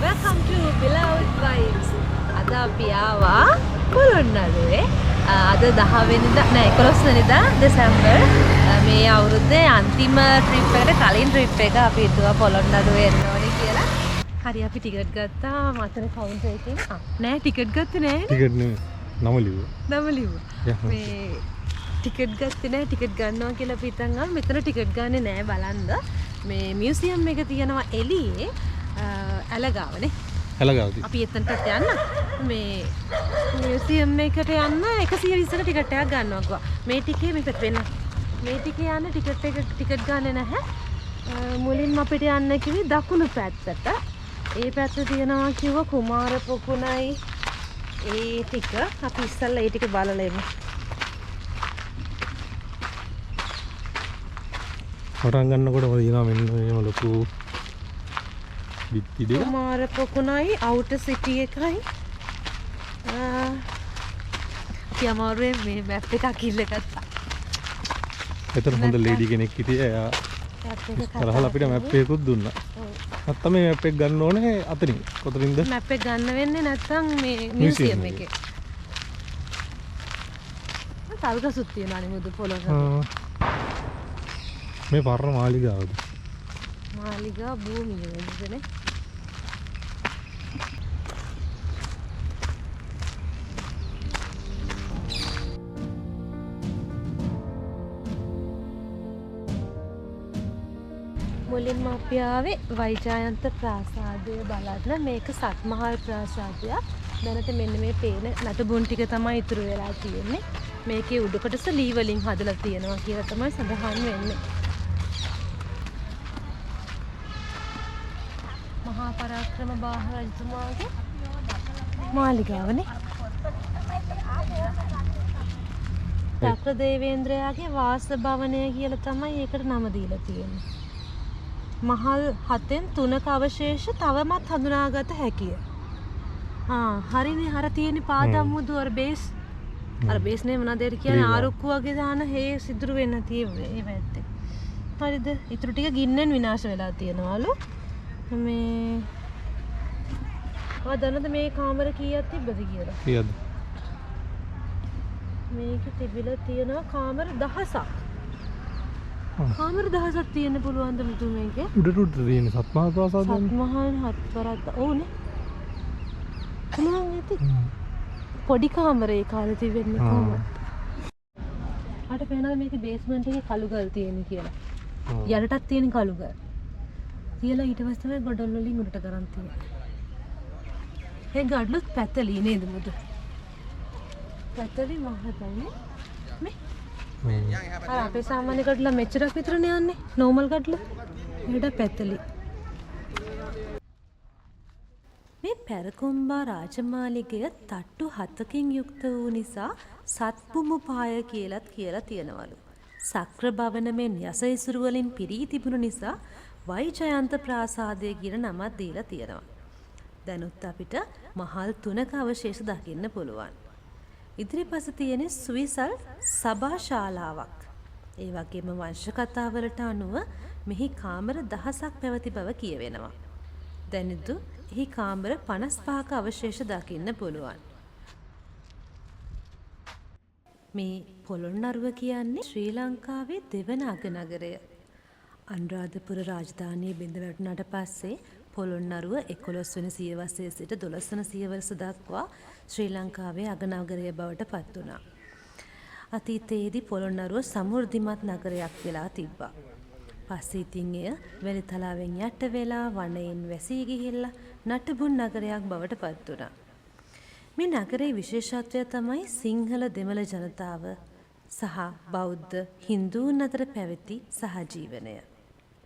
Welcome to Beloved Vibes. අද අපි ආවා පොළොන්නරුවේ. අද 10 වෙනිදා නෑ 11 වෙනිදා දෙසැම්බර් මේ අවුරුද්දේ අන්තිම ට්‍රිප් එකට කලින් ට්‍රිප් එක අපි හිතුවා පොළොන්නරුවේ එන්න ඕනේ කියලා. හරි අපි ටිකට් ගත්තා මතන කවුන්ටර් එකෙන්. නෑ ටිකට් ගත්තේ නෑ. ටිකට් නෙමෙයි. නම ලිව්වා. නම ලිව්වා. මේ ටිකට් ගත්තේ නෑ ටිකට් ගන්නවා කියලා අපි හිතන් ආවා. මෙතන ටිකට් ගන්නේ නෑ බලන්න. මේ මියුසියම් එක තියෙනවා එළියේ ඇලගාවනේ. ඇලගාවදී. අපි එතනට යන්න. මේ මියුසියම් එකට යන්න 120ක ටිකට් එකක් ගන්නවා. මේ ටිකේ මේකට වෙන. මේ ටිකේ යන්න ටිකට් ගන්නේ නැහැ. මුලින්ම අපිට යන්න කිව්වේ දකුණු පැත්තට. ඒ පැත්ත තියෙනවා කිව්ව කුමාර පොකුණයි ඒ ටික අපි ඉස්සල්ලා ඒ ටික බලලා එමු. පටන් ගන්නකොට මොකද කියනවා මෙන්න මේ ලොකු බිත්ති දෙක කුමාර පොකුණයි අවුටර් සිටි එකයි යමාරුවේ මේ මැප් එකක් ඉල්ලගත්තා. එතන හොඳ ලේඩි කෙනෙක් හිටියේ එයා කරහල අපිට මැප් එකකුත් දුන්නා. නැත්තම් මේ මැප් එක ගන්න ඕනේ අතනින්. කොතනින්ද? මැප් එක ගන්න වෙන්නේ නැත්තම් මේ මියුසියම් එකේ. තල්ගසුත් තියෙනවා නේ මුදු පොළොන්නරුවේ. මේ පරණ මාලිගාවද? මාලිගා භූමිය නේදනේ. මුලින්ම අපි ආවේ වෛජයන්ත ප්‍රාසාදය බලන්න. මේක සත්මහල් ප්‍රාසාදයක්. දැනට මෙන්න මේ පේන නටබුන් ටික තමයි ඉතුරු වෙලා තියෙන්නේ. මේකේ උඩ කොටස ලී වලින් හදලා තියෙනවා කියලා තමයි සඳහන් වෙන්නේ. මහා පරාක්‍රම බාහ රජතුමාගේ මාලිගාවනේ. චක්‍ර දේවේන්ද්‍රයාගේ වාස භවනය කියලා තමයි ඒකට නම දීලා තියෙන්නේ. මහල් 7න් 3ක අවශේෂ තවමත් හඳුනාගත හැකිය. හරිනේ අර තියෙන පාදම්මුදු අර බේස් අර බේස් නේ මොනවද ඒකට කියන්නේ ආරුක්කු වගේ දාන හේ සිදුරු වෙන්න තියෙන්නේ ඒ පැත්තේ. හරිද? ඊටු ටික ගින්නෙන් විනාශ වෙලා තියෙනවලු. මේ දන්නවද මේ කාමර කීයක් තිබ්බද කියලා? කීයද? මේක තිබිලා තියෙනවා කාමර 1000ක්. කාමර 1000ක් තියෙන්න පුළුවන්ද මුතු මේකේ? උඩට තියෙන සත්මහල් ප්‍රාසාදයනේ. සත්මහල් හත්වරක් ඕනේ. පුළුවන් ඇති. පොඩි කාමරේ කාලේ තිබෙන්නේ කොහොමද? අර පේනද මේකේ බේස්මන්ට් එකේ කළුගල් තියෙන කියලා. යටටත් තියෙන කළුගල්. තියලා ඊට පස්සේ තමයි ගොඩොල් වලින් උඩට කරන් තියෙන්නේ. ඒ ගඩලුත් පැතලි නේද මුදු? පැතලි මහතනේ. මේ අපේ සාමාන්‍ය ගඩලා මෙච්චරක් විතරනේ යන්නේ. නෝමල් ගඩලා. ඒකට පැතලි. මේ පැරකුම්බා රාජමාලිගය තට්ටු 7කින් යුක්ත වූ නිසා සත්බුමුපාය කියලත් කියලා තියෙනවලු. සක්‍ර භවන මෙන් යස ඉසුරු වලින් පිරී තිබුණු නිසා වෛජයන්ත ප්‍රාසාදය කියන නමක් දීලා තියෙනවා. දැනුත් අපිට මහල් 3ක අවශේෂ දකින්න පුළුවන්. ඉදිරිපස තියෙන සුවිසල් සභා ශාලාවක්. ඒ වගේම වංශ කතාවලට අනුව මෙහි කාමර 1000ක් පැවති බව කියවෙනවා. දැනුත් එහි කාමර 55ක අවශේෂ දකින්න පුළුවන්. මේ පොළොන්නරුව කියන්නේ ශ්‍රී ලංකාවේ දෙවන අගනගරය. අනුරාධපුර රාජධානිය බිඳ වැටුණාට පස්සේ පොළොන්නරුව 11 වෙනි සියවසේ සිට 12 වෙනි සියවස දක්වා ශ්‍රී ලංකාවේ අගනගරය බවට පත් වුණා. අතීතයේදී පොළොන්නරුව සමෘද්ධිමත් නගරයක් වෙලා තිබ්බා. පස්සේ ඉතින් එය වැලිතලාවෙන් යට වෙලා වනයෙන් වැසී ගිහිල්ලා නටබුන් නගරයක් බවට පත් වුණා. මේ නගරයේ විශේෂත්වය තමයි සිංහල දෙමළ ජනතාව සහ බෞද්ධ හින්දුන් අතර පැවති සහජීවනය.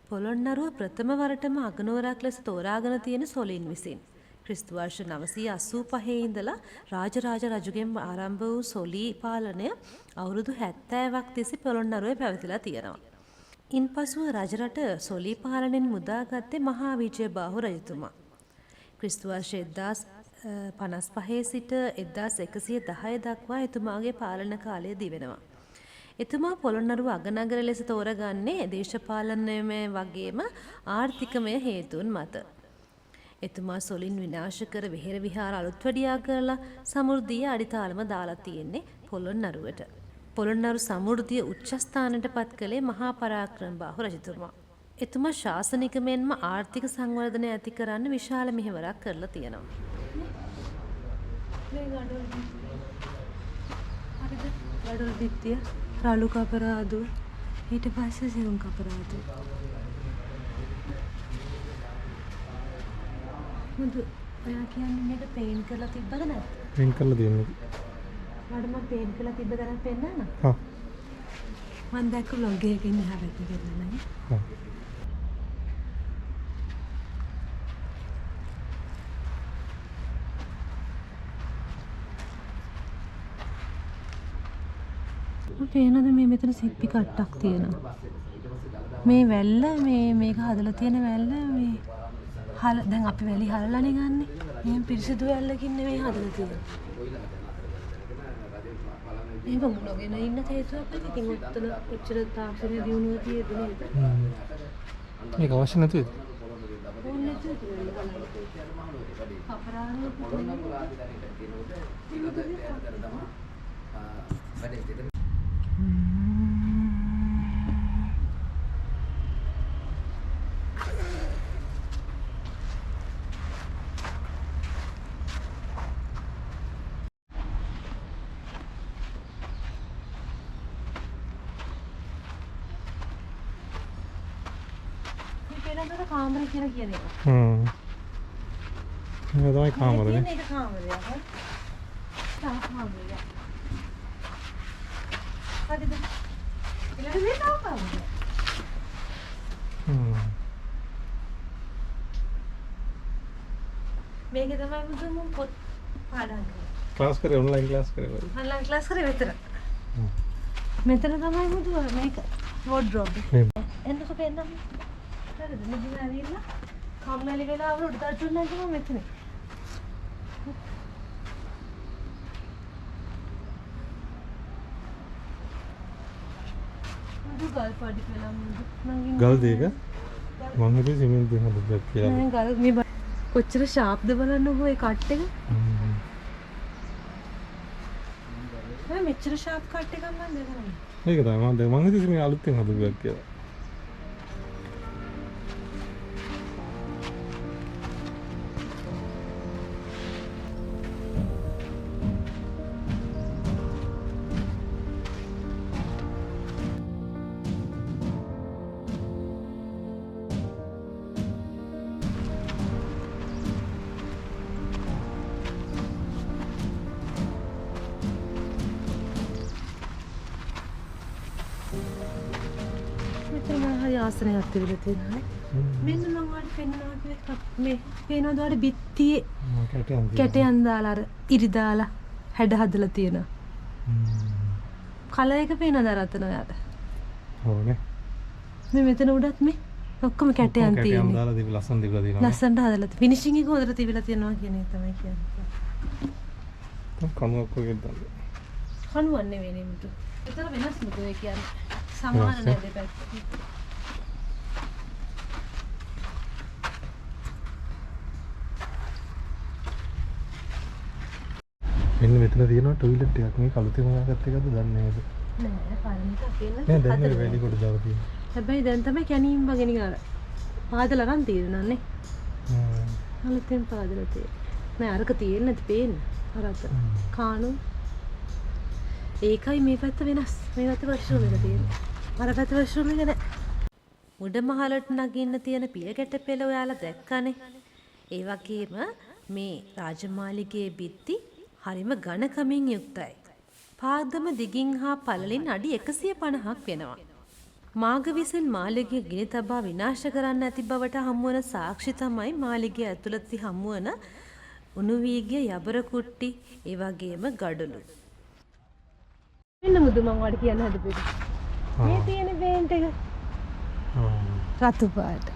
පොළොන්නරුව ප්‍රථම වරටම අගනුවරක් ලෙස තෝරාගෙන තියෙන සොලින් විසින්. ක්‍රිස්තු වර්ෂ 985 ඉඳලා රාජරාජ රජුගෙන් ආරම්භ වූ සොලී පාලනය අවුරුදු 70ක් තිස්සේ පොළොන්නරුවේ පැවතිලා තියෙනවා. ඉන්පසුව රජරට සොලී පාලනයෙන් මුදාගත්තේ මහා විජයබාහු රජතුමා. ක්‍රිස්තු වර්ෂ 1055 සිට 1110 දක්වා එතුමාගේ පාලන කාලය දිවෙනවා. එතුමා පොළොන්නරුව අගනගර ලෙස තෝරගන්නේ දේශපාලනමය වගේම ආර්ථිකමය හේතුන් මත. එතුමා සොලින් විනාශ කර විහෙර විහාර අලුත් වැඩියා කරලා සමෘද්ධිය අඩිතාලම දාලා තියෙන්නේ පොළොන්නරුවට. පොළොන්නරු සමෘද්ධිය උච්චස්ථානයට පත් කළේ මහා පරාක්‍රමබාහු රජතුමා. එතුමා ශාසනික මෙන්ම ආර්ථික සංවර්ධනය ඇති කරන්න විශාල මෙහෙවරක් කරලා තියෙනවා. ගඩොල් බිත්තිය, රළු කපරාදුව, ඊට පස්සේ සිවුම් කපරාදුව. මුදු ඔයා කියන්නේ මේක පේන් කරලා තිබ්බද නැද්ද? පේන් කරලා තියෙනවා. මට මම පේන් කරලා තිබ්බ තරම් පෙන්නන්න. හා. මම දැක්ක vlog එකකින් එහා පැත්තේ කරලා නෑ. හා. පේනද මේ මෙතන සිප්පි කට්ටක් තියෙනවා. මේ වැල්ල මේක හදලා තියෙන වැල්ල මේ දැන් අපි වැලි හලලානේ ගන්නෙ. මේ පිරිසිදු වැල්ලකින් නෙමෙයි හදලා තියෙන්නේ. මේක මොනගෙන ඉන්න හේතුවක් නැති. ඉතින් ඔත්තන කොච්චර තාක්ෂණය දියුණුව තියෙද නේද? මේක අවශ්‍ය නැතුවද? ඕනේ නැතුවද? කපරානේ කාමරේ කියලා කියන එක. මේක තමයි කාමරේ. මේක කාමරයක්. කාමරයක්. හරිද? ඊළඟ මේ තව කාමරයක්. මේක තමයි මුදුම පොත් පාඩම් කරන්නේ. ක්ලාස් කරේ ඔන්ලයින් ක්ලාස් කරේ. ඔන්ලයින් ක්ලාස් කරේ මෙතන. මෙතන තමයි මුදුම මේක වෝඩ්‍රොබ්. එන්නකො පෙන්නන්න. හරිද? මෙහෙම ඇවිල්ලා කම්මැලි වෙලා අවුරු උඩට අටුන්න ගිහම මෙතන. මුදු ගල් පාඩි කළා මුදු. ගල් දෙක මම හිතුවේ සිමෙන්ති හදද්දක් කියලා. නෑ ගල් මේ කොච්චර ෂාප්ද බලන්නකෝ ඒ කට් එක. නෑ මෙච්චර ෂාප් කට් එකක් මම දැකලා නෑ. මේක තමයි මම හිතුවේ මේ අලුතෙන් හදද්දක් කියලා. ආසනයක් තිබිලා තියෙනවා. මෙන්න මම ඔයාලට පෙන්නනවා කිව්වේ මේ පේනවද ඔයාලට බිත්තියේ කැටයන් දාලා අර ඉරි දාලා හැඩ හදලා තියෙනවා. කලර් එක පේනවද රතන ඔයාලට? ඕනේ. මේ මෙතන උඩත් මේ ඔක්කොම කැටයන් තියෙන්නේ. කැටයන් දාලා තිබි ලස්සන තිබිලා තියෙනවා. ලස්සනට හදලා තියෙනවා. ෆිනිෂින් එක හොඳට තිබිලා තියෙනවා කියන එක තමයි කියන්නේ. කණුවක් වගේ දාලා. කණුවක් නෙවෙයි නේ මුතු. ඒතර වෙනස් මුතු ඒ කියන්නේ. සමාන නෑ දෙපැත්ත. මෙන්න මෙතන තියෙනවා ටොයිලට් එකක්. මේ කලුතේ මොනවාකට එකද දන්නේ නැහැ. නෑ පාරමිත අපේන. නෑ දැන් මේ වැඩි කොට දාලා තියෙනවා. හැබැයි දැන් තමයි කැණීම් වගේ නිකන් පාදලා ගන්න තියෙනන්නේ. අලුතෙන් පාදලා තියෙන්නේ. නෑ අරක තියෙන්නේ නැති පේන්නේ. අර අත කාණු. ඒකයි මේ පැත්ත වෙනස්. මේ පැත්ත වොෂ්රූම් එක තියෙන්නේ. අර පැත්ත වොෂ්රූම් එක නෑ. උඩ මහලට නගින්න තියෙන පියකැට පෙළ ඔයාලා දැක්කනේ. ඒ වගේම මේ රාජමාලිගයේ බිත්ති හරිම ඝනකමින් යුක්තයි. පාදම දිගින් හා පළලින් අඩි 150ක් වෙනවා. මාග විසින් මාලිගය ගිනි තබා විනාශ කරන්න ඇති බවට හමුවන සාක්ෂි තමයි මාලිගය ඇතුළත හමුවන උණු වී ගිය යබර කුට්ටි ඒ වගේම ගඩොළු. මෙන්න මුදු මම ඔයාලට කියන්න හදපු මේ තියෙන පේන්ට් එක. රතු පාට.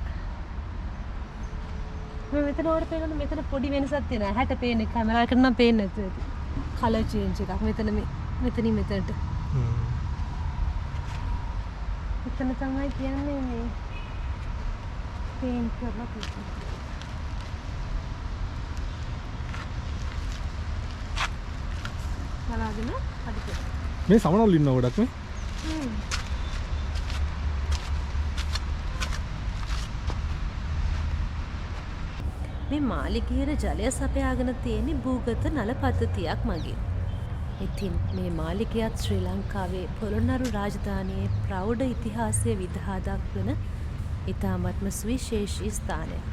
මේ මෙතන ඔයාලට පේනවද මෙතන පොඩි වෙනසක් තියෙනවා. හැට පේන්නේ කැමරා එකට නම් පේන්නේ නැතුව ඇති. කලර් චේන්ජ් එකක්. මෙතන මෙතනින් මෙතනට. මෙතන තමයි කියන්නේ මේ පේන්ට් කරලා තියෙන්නේ. තියාගෙන හදිට. මේ සමනවල ඉන්නවා ගොඩක් නේ. මේ මාලිගයට ජලය සපයාගෙන තියෙන භූගත නල පද්ධතියක් මගින්. ඉතින් මේ මාලිගයත් ශ්‍රී ලංකාවේ පොළොන්නරු රාජධානියේ ප්‍රෞಢ ඉතිහාසය විදහා දක්වන ඉතාමත්ම සුවිශේෂී ස්ථානයක්.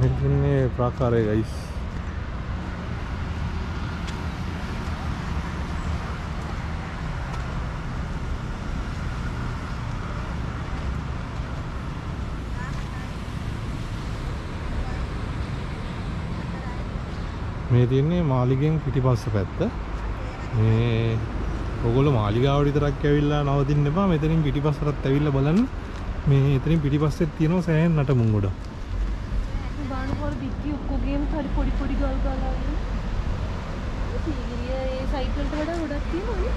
මෙතන ප්‍රාකාරය ගයිස්. මේ තියන්නේ මාලිගෙන් පිටිපස්ස පැත්ත. මේ ඔයගොල්ලෝ මාලිගාවට විතරක් ඇවිල්ලා නවතින්න එපා. මෙතනින් පිටිපස්සටත් ඇවිල්ලා බලන්න. මේ එතනින් පිටිපස්සෙත් තියෙනවා සෑහෙන නටමුන් ගොඩක්. බානපොර බිත්ති ඔක්කොගේම හරි පොඩි පොඩි ගල් ගාලා ඉන්නේ. සීගිරිය ඒ සයිඩ් වලට වඩා ගොඩක් තියෙනවනේ.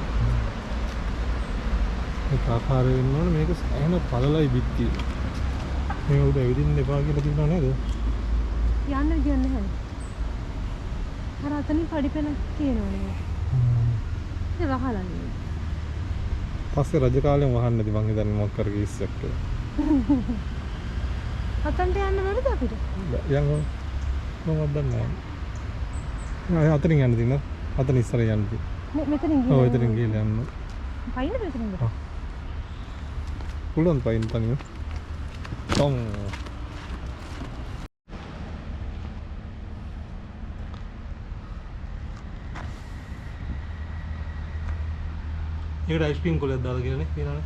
මේ ප්‍රාකාරය වෙනවනේ මේක සෑහෙන පළලයි බිත්තිය. මේ උඩ ඇවිදින්න එපා කියලා කියනවා නේද? යන්න කියන්නේ නැහැ. අර අතනින් පඩිපෙළක් තියෙනවනේ. ඒ වහලා නේ. පස්සේ රජ කාලෙම වහන්න නැති මං හිතන්නේ මොකක් කර කීස්සක් කියලා. අතන්ට යන්න බැරිද අපිට? යන්න මම දන්නේ නැහැ. අතනින් යන්න තියෙනවා. අතන ඉස්සර යන්න තියෙනවා. මෙතනින් ගිහින්. ඔව් එතනින් ගිහලා යන්න. පයින් මෙතනින්ද? පුළුවන් පයින් තනියම. තොන්. ඒකට අයිස්ක්‍රීම් කොලයක් දාලා කියලානේ කියනවනේ.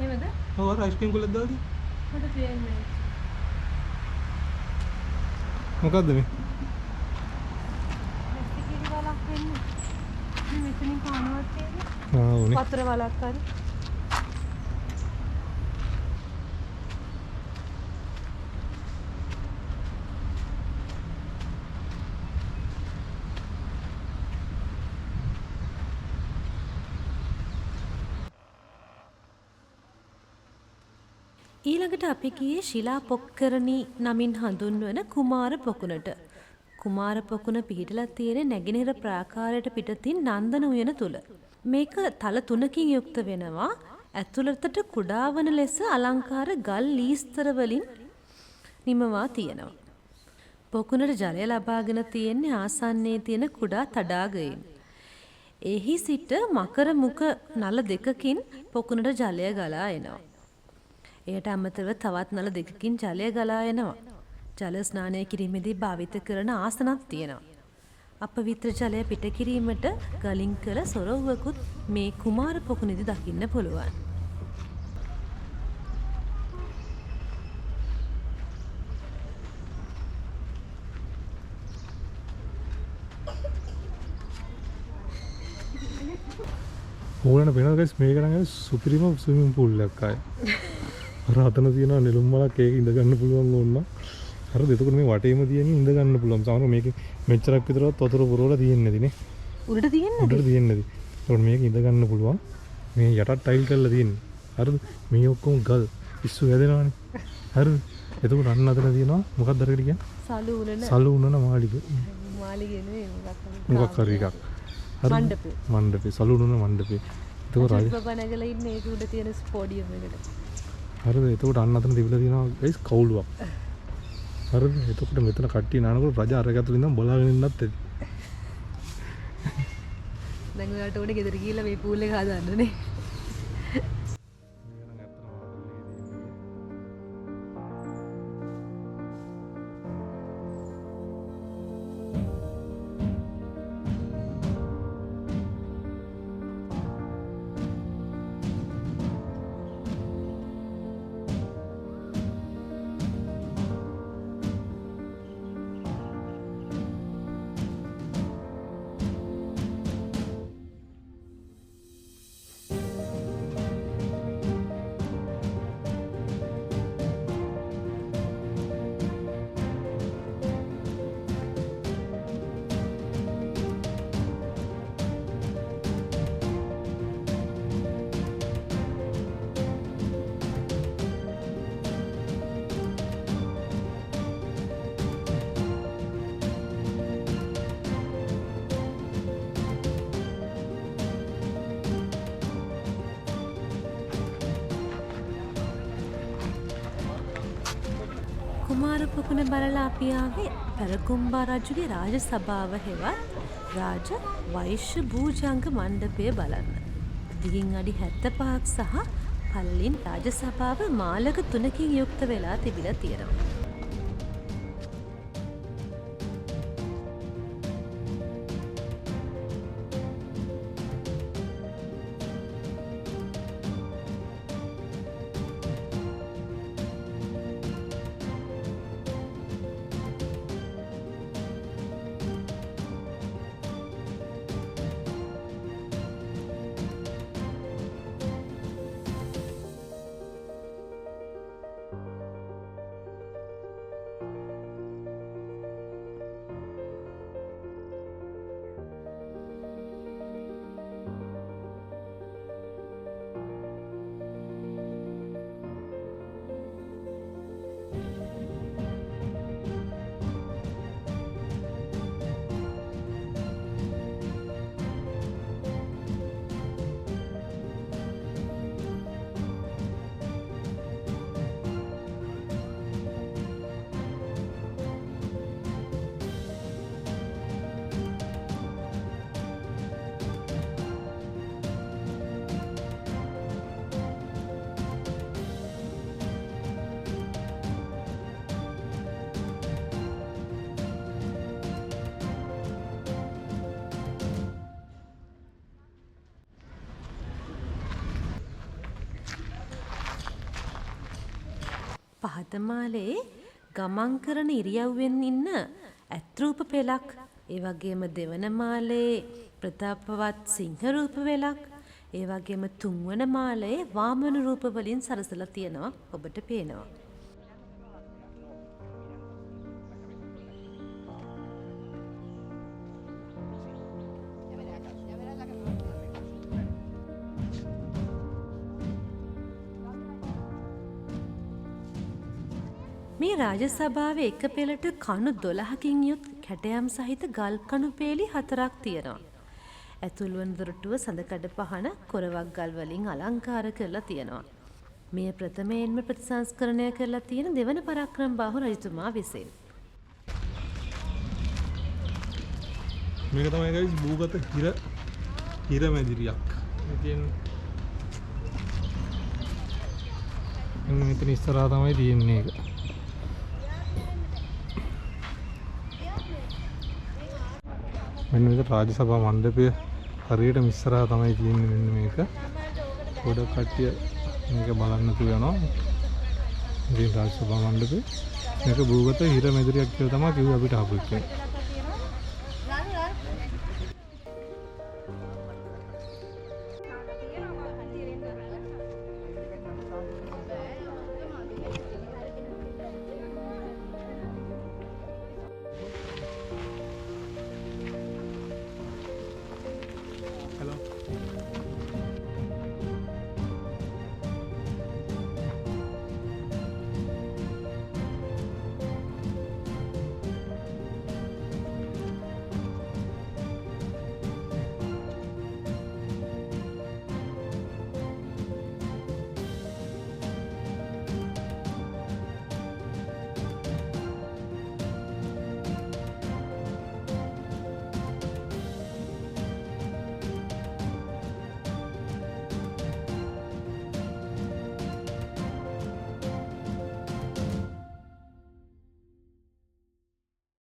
එහෙමද? ඔව් අර අයිස්ක්‍රීම් කොලයක් දාලා තියෙන්නේ. මට තේරෙන්නේ නැහැ. මොකද්ද මේ? මෙස්ටිකිරි වලක් වෙන්නේ. මේ මෙතනින් කනවත් තියෙන්නේ. ආ උනේ. වතුර වලක් හරි. ඊළඟට අපි ගියේ ශිලා පොක්කරණී නමින් හඳුන්වන කුමාර පොකුණට. කුමාර පොකුණ පිහිටලා තියෙන නැගෙනහිර ප්‍රාකාරයට පිටතින් නන්දන උයන තුල. මේක තල 3කින් යුක්ත වෙනවා. ඇතුළතට කුඩා වන ලෙස අලංකාර ගල් ලීස්තර වලින් නිමවා තියෙනවා. පොකුණට ජලය ලබාගෙන තියෙන්නේ ආසන්නයේ තියෙන කුඩා තඩාගයෙන්. එහි සිට මකර මුඛ නල දෙකකින් පොකුණට ජලය ගලා එනවා. එයට අමතරව තවත් නල දෙකකින් ජලය ගලා එනවා. ජල ස්නානය කිරීමේදී භාවිත කරන ආසනක් තියෙනවා. අපවිත්‍ර ජලය පිට කිරීමට ගලින් කළ සොරවුවකුත් මේ කුමාර පොකුණේදී දකින්න පුළුවන්. ඕලන වෙනවා ගයිස් මේක නම් සුපිරිම ස්විමින් pool එකක් ආයේ. අර අතන තියෙනවා නෙළුම් මලක් ඒක ඉඳ ගන්න පුළුවන් ඕන්න. හරිද? එතකොට මේ වටේම තියෙන ඉඳ ගන්න පුළුවන්. සමහර මේක මෙච්චරක් විතරවත් වතුර පුරවලා තියෙන්නේ නැති නේ. උඩට තියෙන්නේ? උඩට තියෙන්නේ නැති. එතකොට මේක ඉඳ ගන්න පුළුවන්. මේ යටත් ටයිල් කරලා තියෙන්නේ. හරිද? මේ ඔක්කොම ගල් පිස්සු හැදෙනවානේ. හරිද? එතකොට අන්න අතන තියෙනවා මොකක්ද අරකට කියන්නේ? සලු උනන මාලිග. මාලිගේ නෙවෙයි මොකක් හරි එකක්. මණ්ඩපේ. මණ්ඩපේ සලු උනන මණ්ඩපේ. එතකොට රජ බබා නැගලා ඉන්නේ ඒක උඩ තියෙන පෝඩියම් එකට. හරිද? එතකොට අන්න අතන තිබිලා තියෙනවා ගයිස් කවුලුවක්. හරිද? එතකොට මෙතන කට්ටිය නානකොට රජ අරක ඇතුළේ ඉඳන් බලාගෙන ඉන්නත් ඇති. දැන් ඔයාලට ඕනේ ගෙදර ගිහිල්ලා මේ පූල් එක හදාන්නනේ. කුමාර පොකුණ බලලා අපි ආවේ පැරකුම්බා රජුගේ රාජ සභාව හෙවත් රාජ වෛශ්‍ය භූජංග මණ්ඩපය බලන්න. දිගින් අඩි 75ක් සහ පළලින් රාජ සභාව මාලක 3කින් යුක්ත වෙලා තිබිලා තියෙනවා. පහතමාලේ ගමන් කරන ඉරියව්වෙන් ඉන්න ඇත්රූප පෙළක්, ඒ වගේම දෙවන මාලේ ප්‍රතාපවත් සිංහ රූප වෙලක්, ඒ වගේම තුන්වන මාලේ වාමන රූප වලින් සරසලා තියෙනවා ඔබට පේනවා. මේ රාජ සභාවේ එක පෙළට කණු 12කින් යුත් කැටයම් සහිත ගල් කණු පේලි 4ක් තියෙනවා. ඇතුල් වන දොරටුව සඳකඩ පහන කොරවක් ගල් වලින් අලංකාර කරලා තියෙනවා. මෙය ප්‍රථමයෙන්ම ප්‍රතිසංස්කරණය කරලා තියෙන දෙවන පරාක්‍රම බාහු රජතුමා විසින්. මේක තමයි guys භූගත හිර මැදිරියක්. ඉතින් මෙතන ඉස්සරහා තමයි තියෙන්නේ ඒක. මෙන්න මේක රාජ සභා මණ්ඩපය හරියට ඉස්සරහා තමයි තියෙන්නේ. මෙන්න මේක ගොඩක් කට්ටිය මේක බලන්න තුයනවා. ඉතින් රාජ සභා මණ්ඩපය මේක භූගත හිර මැදිරියක් කියලා තමයි කිව්වේ අපිට ආපු එකේ.